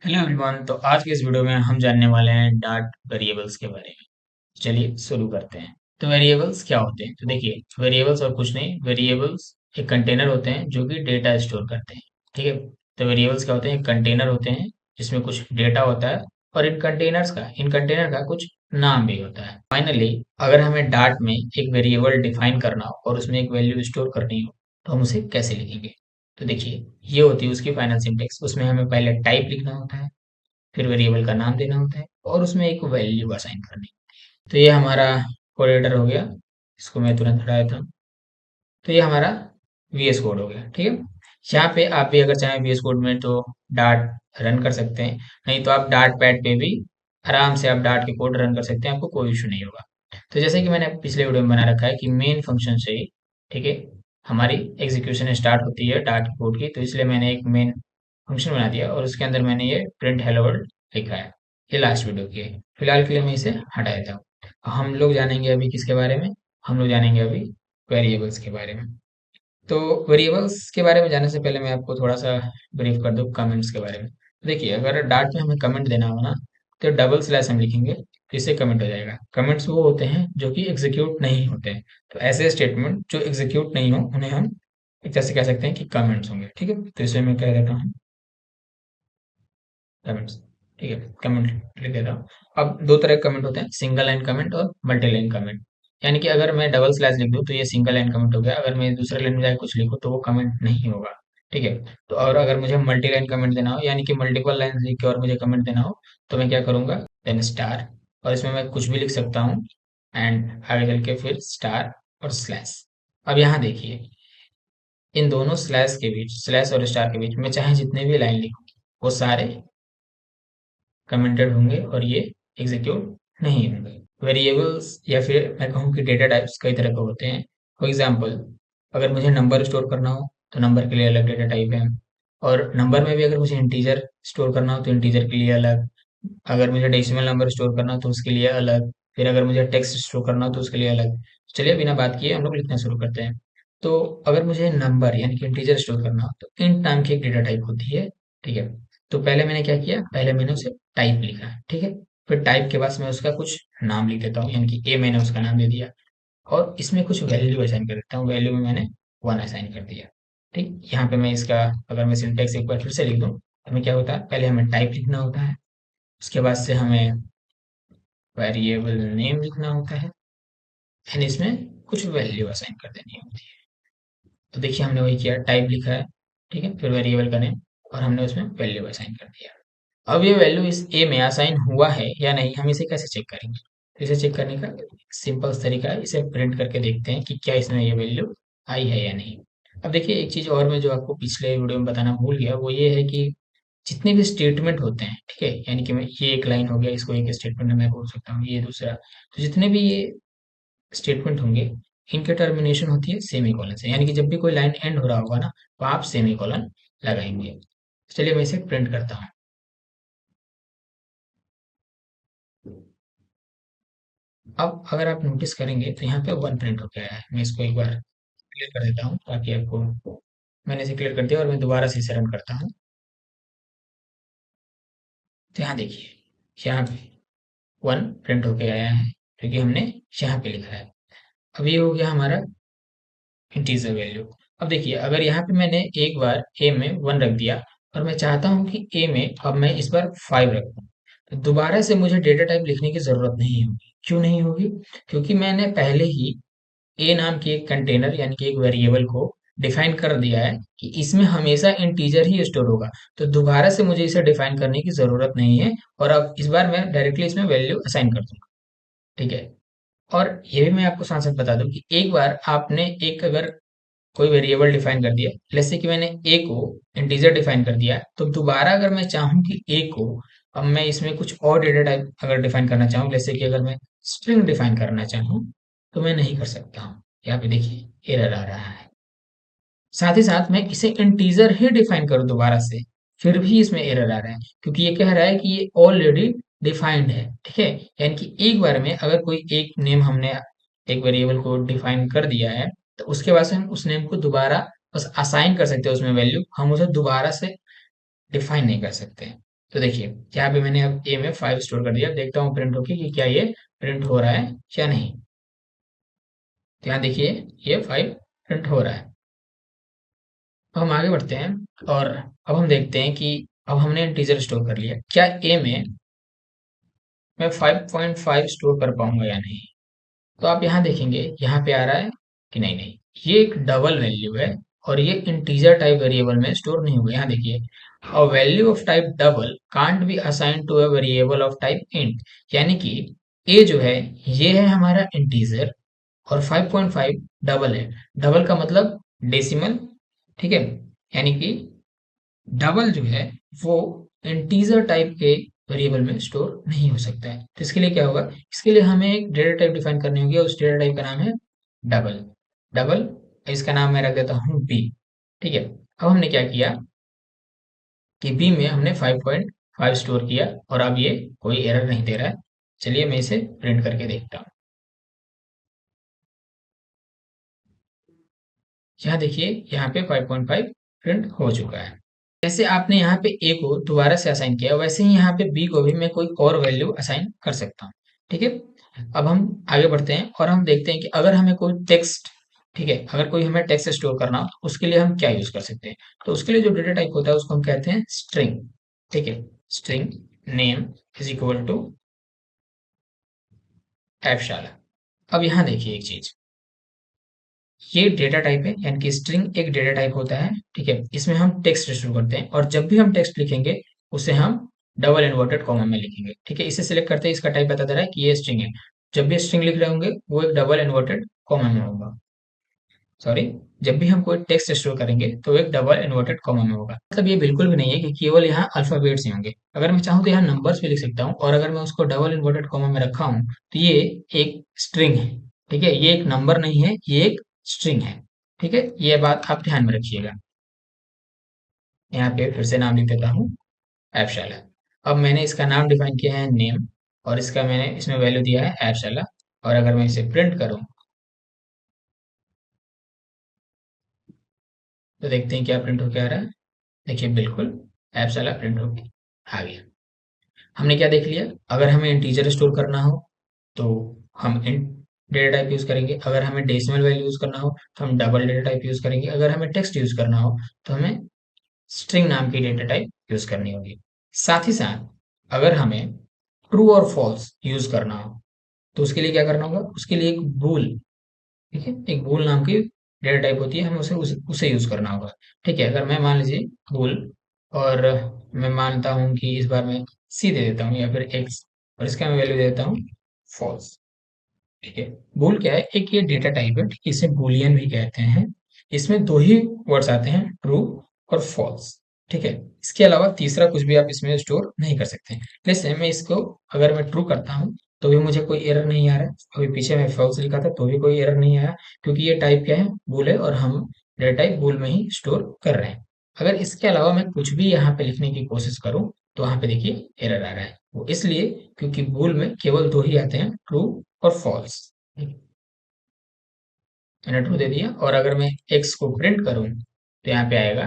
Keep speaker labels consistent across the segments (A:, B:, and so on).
A: Hello everyone. तो आज के इस वीडियो में हम जानने वाले हैं डार्ट वेरिएबल्स के बारे में। चलिए शुरू करते हैं। तो वेरिएबल्स क्या होते हैं? तो देखिए, वेरिएबल्स और कुछ नहीं, वेरिएबल्स एक कंटेनर होते हैं जो कि डेटा स्टोर करते हैं। ठीक है। तो वेरिएबल्स क्या होते हैं? एक कंटेनर होते हैं जिसमें कुछ डेटा होता है, और इन कंटेनर का कुछ नाम भी होता है। फाइनली, अगर हमें डार्ट में एक वेरिएबल डिफाइन करना हो और उसमें एक वैल्यू स्टोर करनी हो, तो हम उसे कैसे लिखेंगे? तो देखिए, ये होती है उसकी फाइनल सिंटेक्स। उसमें हमें पहले टाइप लिखना होता है, फिर वेरिएबल का नाम देना होता है, और उसमें एक वैल्यू असाइन करनी। तो ये हमारा कोडेटर हो गया। इसको मैं तुरंत हटा देता हूँ। तो ये हमारा वीएस कोड हो गया। ठीक है। यहाँ पे आप भी अगर चाहें वीएस कोड में तो डार्ट रन कर सकते हैं, नहीं तो आप डार्ट पैड पे भी आराम से आप डार्ट के कोड रन कर सकते हैं, आपको कोई इशू नहीं होगा। तो जैसे कि मैंने पिछले वीडियो में बना रखा है कि मेन फंक्शन से ही, ठीक है, हमारी एग्जीक्यूशन स्टार्ट होती है डार्ट के कोड की। तो इसलिए मैंने एक मेन फंक्शन बना दिया और उसके अंदर मैंने ये प्रिंट हेलो वर्ल्ड लिखा है। ये लास्ट वीडियो की है। फिलहाल के लिए मैं इसे हटा देता हूँ। हम लोग जानेंगे अभी किसके बारे में? हम लोग जानेंगे अभी वेरिएबल्स के बारे में। तो वेरिएबल्स के बारे में जानने से पहले मैं आपको थोड़ा सा ब्रीफ कर दूं कमेंट्स के बारे में। तो देखिए, अगर डार्ट में हमें कमेंट देना हो ना, तो डबल स्लैश हम लिखेंगे तो इससे कमेंट हो जाएगा। कमेंट्स वो होते हैं जो कि एग्जीक्यूट नहीं होते हैं। तो ऐसे स्टेटमेंट जो एग्जीक्यूट नहीं हो उन्हें हम एक तरह से कह सकते हैं कि कमेंट्स होंगे। ठीक है। तो इसे मैं कह देता हूँ कमेंट्स। ठीक है, कमेंट लिख देता हूँ। अब दो तरह के कमेंट होते हैं, सिंगल लाइन कमेंट और मल्टी लाइन कमेंट। यानी कि अगर मैं डबल स्लैश लिख दूं तो ये सिंगल लाइन कमेंट हो गया, अगर मैं दूसरे लाइन में जाकर कुछ लिखूं तो वो कमेंट नहीं होगा। ठीक है। तो और अगर मुझे मल्टी लाइन कमेंट देना हो, यानी कि मल्टीपल लाइन लिख के और मुझे कमेंट देना हो, तो मैं क्या करूंगा? देन स्टार, और इसमें मैं कुछ भी लिख सकता हूँ, एंड आगे चल के फिर स्टार और स्लैश। अब यहाँ देखिए, इन दोनों स्लैश के बीच, स्लैश और स्टार के बीच मैं चाहे जितने भी लाइन लिखूं, वो सारे कमेंटेड होंगे और ये एग्जीक्यूट नहीं होंगे। वेरिएबल्स या फिर मैं कहूँ कि डेटा टाइप्स कई तरह के होते हैं। फॉर एग्जांपल, अगर मुझे नंबर स्टोर करना हो तो नंबर के लिए अलग डेटा टाइप है, और नंबर में भी अगर मुझे इंटीजर स्टोर करना हो तो इंटीजर के लिए अलग, अगर मुझे डेसिमल नंबर स्टोर करना हो तो उसके लिए अलग, फिर अगर मुझे टेक्स्ट स्टोर करना हो तो उसके लिए अलग। चलिए बिना बात किए हम लोग लिखना शुरू करते हैं। तो अगर मुझे नंबर यानी कि इंटीजर स्टोर करना हो तो इंट नाम की एक डेटा टाइप होती है। ठीक है। तो पहले मैंने क्या किया? पहले मैंने उसे टाइप लिखा है। ठीक है। फिर टाइप के बाद मैं उसका कुछ नाम लिख देता हूँ, यानी कि ए मैंने उसका नाम दे दिया, और इसमें कुछ वैल्यू असाइन कर देता हूँ। वैल्यू में मैंने वन असाइन कर दिया। ठीक, यहाँ पे मैं इसका, अगर मैं सिंटेक्स एक बार फिर से लिख दूँ, हमें क्या होता है? पहले हमें टाइप लिखना होता है, उसके बाद से हमें वेरिएबल नेम लिखना होता है, एंड इसमें कुछ वैल्यू असाइन कर देनी होती है। तो देखिए, हमने वही किया, टाइप लिखा है, ठीक है, फिर वेरिएबल का नेम, और हमने उसमें वैल्यू असाइन कर दिया। अब ये वैल्यू इस ए में असाइन हुआ है या नहीं, हम इसे कैसे चेक करेंगे? तो इसे चेक करने का सिंपल तरीका है, इसे प्रिंट करके देखते हैं कि क्या इसमें ये वैल्यू आई है या नहीं। अब देखिए, एक चीज और मैं जो आपको पिछले वीडियो में बताना भूल गया, वो ये है कि जितने भी स्टेटमेंट होते हैं, ठीक है, यानी कि मैं ये एक लाइन हो गया, इसको एक स्टेटमेंट में मैं बोल सकता हूँ, ये दूसरा। तो जितने भी ये स्टेटमेंट होंगे, इनके टर्मिनेशन होती है सेमीकोलन से, यानी कि जब भी कोई लाइन एंड हो रहा होगा ना, तो आप सेमीकोलन लगाएंगे। चलिए मैं इसे प्रिंट करता हूँ। अब अगर आप नोटिस करेंगे तो यहाँ पे वन प्रिंट हो गया है। मैं इसको एक बार क्लियर कर देता हूँ ताकि आपको, मैंने इसे क्लियर कर दिया और मैं दोबारा से इसे रन करता हूँ। तो यहाँ देखिए, यहाँ पे वन प्रिंट होके आया है, क्योंकि हमने यहाँ पे लिखा है। अब ये हो गया हमारा इंटीजर वैल्यू। अब देखिए, अगर यहाँ पे मैंने एक बार ए में वन रख दिया, और मैं चाहता हूँ कि ए में अब मैं इस बार फाइव रखूँ, तो दोबारा से मुझे डेटा टाइप लिखने की जरूरत नहीं होगी। क्यों नहीं होगी? क्योंकि मैंने पहले ही ए नाम की एक कंटेनर यानी कि एक वेरिएबल को डिफाइन कर दिया है कि इसमें हमेशा इंटीजर ही स्टोर होगा। तो दोबारा से मुझे इसे डिफाइन करने की जरूरत नहीं है, और अब इस बार मैं डायरेक्टली इसमें वैल्यू असाइन कर दूंगा। ठीक है। और ये भी मैं आपको साथ साथ बता दूं कि एक बार आपने एक, अगर कोई वेरिएबल डिफाइन कर दिया, जैसे कि मैंने ए को इंटीजर डिफाइन कर दिया, तो दोबारा अगर मैं चाहूँ कि ए को, अब मैं इसमें कुछ और डेटा टाइप अगर डिफाइन करना चाहूँ, जैसे कि अगर मैं स्ट्रिंग डिफाइन करना चाहूँ, तो मैं नहीं कर सकता हूँ। यहाँ पे देखिए एरर आ रहा है। साथ ही साथ मैं इसे इंटीजर ही डिफाइन करूँ दोबारा से, फिर भी इसमें एरर आ रहा है, क्योंकि ये कह रहा है कि ये ऑलरेडी डिफाइंड है। ठीक है। यानी कि एक बार में अगर कोई एक नेम हमने एक वेरिएबल को डिफाइन कर दिया है, तो उसके बाद से हम उस नेम को दोबारा बस असाइन कर सकते हैं उसमें वैल्यू, हम उसे दोबारा से डिफाइन नहीं कर सकते हैं। तो देखिए यहाँ पे मैंने अब ए में 5 स्टोर कर दिया। अब देखता हूँ प्रिंट होके कि क्या ये प्रिंट हो रहा है या नहीं। तो यहाँ देखिए ये 5 प्रिंट हो रहा है। अब हम आगे बढ़ते हैं और अब हम देखते हैं कि अब हमने इंटीजर स्टोर कर लिया, क्या ए में मैं 5.5 स्टोर कर पाऊंगा या नहीं। तो आप यहाँ देखेंगे, यहाँ पे आ रहा है कि नहीं, नहीं, ये एक डबल वैल्यू है और ये इंटीजर टाइप वेरिएबल में स्टोर नहीं होगा। यहाँ देखिए, a value of type double can't be assign to a variable of type int. यानी कि ए जो है ये है हमारा इंटीजर और 5.5 डबल है। डबल का मतलब डेसिमल, ठीक है। यानी कि डबल जो है वो इंटीजर टाइप के वेरिएबल में स्टोर नहीं हो सकता है। तो इसके लिए क्या होगा, इसके लिए हमें एक डेटा टाइप डिफाइन करनी होगी और उस डेटा टाइप का नाम है डबल। डबल, इसका नाम मैं रख देता हूँ बी, ठीक है। अब हमने क्या किया कि बी में हमने 5.5 स्टोर किया और अब ये कोई एरर नहीं दे रहा है। चलिए मैं इसे प्रिंट करके देखता हूँ। यहाँ देखिए, यहाँ पे 5.5 प्रिंट हो चुका है। जैसे आपने यहाँ पे ए को दोबारा से असाइन किया, वैसे ही यहाँ पे बी को भी मैं कोई और वैल्यू असाइन कर सकता हूँ, ठीक है। अब हम आगे बढ़ते हैं और हम देखते हैं कि अगर हमें कोई टेक्स्ट, ठीक है, अगर कोई हमें टेक्स्ट स्टोर करना हो तो उसके लिए हम क्या यूज कर सकते हैं। तो उसके लिए जो डेटा टाइप होता है उसको हम कहते हैं स्ट्रिंग, ठीक है। String name is equal to एफ शाला। अब यहाँ देखिए एक चीज, ये डेटा टाइप है, यानी कि स्ट्रिंग एक डेटा टाइप होता है, ठीक है। इसमें हम टेक्स्ट शुरू करते हैं और जब भी हम टेक्स्ट लिखेंगे उसे हम डबल इन्वर्टेड कॉमा में लिखेंगे, ठीक है। इसे सिलेक्ट करते हैं, इसका टाइप बता दे रहा है कि ये स्ट्रिंग है। जब भी स्ट्रिंग लिख रहे होंगे वो एक डबल इन्वर्टेड कॉमा में होगा। सॉरी, जब भी हम कोई टेक्स्ट स्टोर करेंगे तो एक डबल इन्वर्टेड कॉमा में होगा। मतलब ये बिल्कुल भी नहीं है कि केवल यहाँ अल्फाबेट्स ही होंगे। अगर मैं चाहूँ तो यहाँ नंबर्स भी लिख सकता हूँ और अगर मैं उसको डबल इन्वर्टेड कॉमा में रखा हूँ तो ये एक स्ट्रिंग है, ठीक है। ये एक नंबर नहीं है, ये एक स्ट्रिंग है, ठीक है। ये बात आप ध्यान में रखिएगा। यहाँ पे फिर से नाम लिख देता हूँ एप्सला। अब मैंने इसका नाम डिफाइन किया है नेम और इसका मैंने इसमें वैल्यू दिया है एप्सला। और अगर मैं इसे प्रिंट करूँ तो देखते हैं क्या प्रिंट होकर आ रहा है। देखिए बिल्कुल एप्सला प्रिंट होके आ गया। हमने क्या देख लिया, अगर हमें इंटीजर स्टोर करना हो तो हम इन डेटा टाइप यूज करेंगे, अगर हमें डेसिमल वैल्यू यूज करना हो तो हम डबल डेटा टाइप यूज करेंगे, अगर हमें टेक्स्ट यूज करना हो तो हमें स्ट्रिंग नाम की डेटा टाइप यूज करनी होगी। साथ ही साथ अगर हमें ट्रू और फॉल्स यूज करना हो तो उसके लिए क्या करना होगा, उसके लिए एक बूल, ठीक है, एक बूल नाम की डेटा टाइप होती है, हमें उसे यूज करना होगा, ठीक है। अगर मैं मान लीजिए बूल और मैं मानता हूँ कि इस बार मैं सी दे देता हूँ या फिर एक्स और इसका मैं वैल्यू दे देता हूँ फॉल्स, ठीक है। बूल क्या है, एक ये डेटा टाइप है, ठीक है, इसे बूलियन भी कहते हैं। इसमें दो ही वर्ड्स आते हैं, ट्रू और फॉल्स, ठीक है। इसके अलावा तीसरा कुछ भी आप इसमें स्टोर नहीं कर सकते। जैसे मैं इसको अगर मैं ट्रू करता हूँ तो भी मुझे कोई एरर नहीं आ रहा है, अभी पीछे मैं फॉल्स लिखा था तो भी कोई एरर नहीं आया, क्योंकि ये टाइप क्या है, बूल है और हम डेटा टाइप बूल में ही स्टोर कर रहे हैं। अगर इसके अलावा मैं कुछ भी यहाँ पे लिखने की कोशिश करूँ तो वहां पे देखिए एरर आ रहा है, वो इसलिए क्योंकि बूल में केवल दो ही आते हैं, ट्रू और फॉल्स। मैंने ट्रू दे दिया और अगर मैं एक्स को प्रिंट करूं तो यहाँ पे आएगा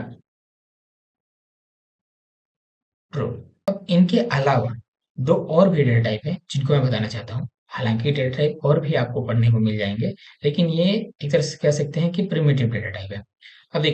A: ट्रू। अब इनके अलावा दो और भी डेटा टाइप है जिनको मैं बताना चाहता हूँ। हालांकि डेटा टाइप और भी आपको पढ़ने को मिल जाएंगे, लेकिन ये एक तरह से कह सकते हैं कि प्रिमिटिव डेटा टाइप है। अब देखिए,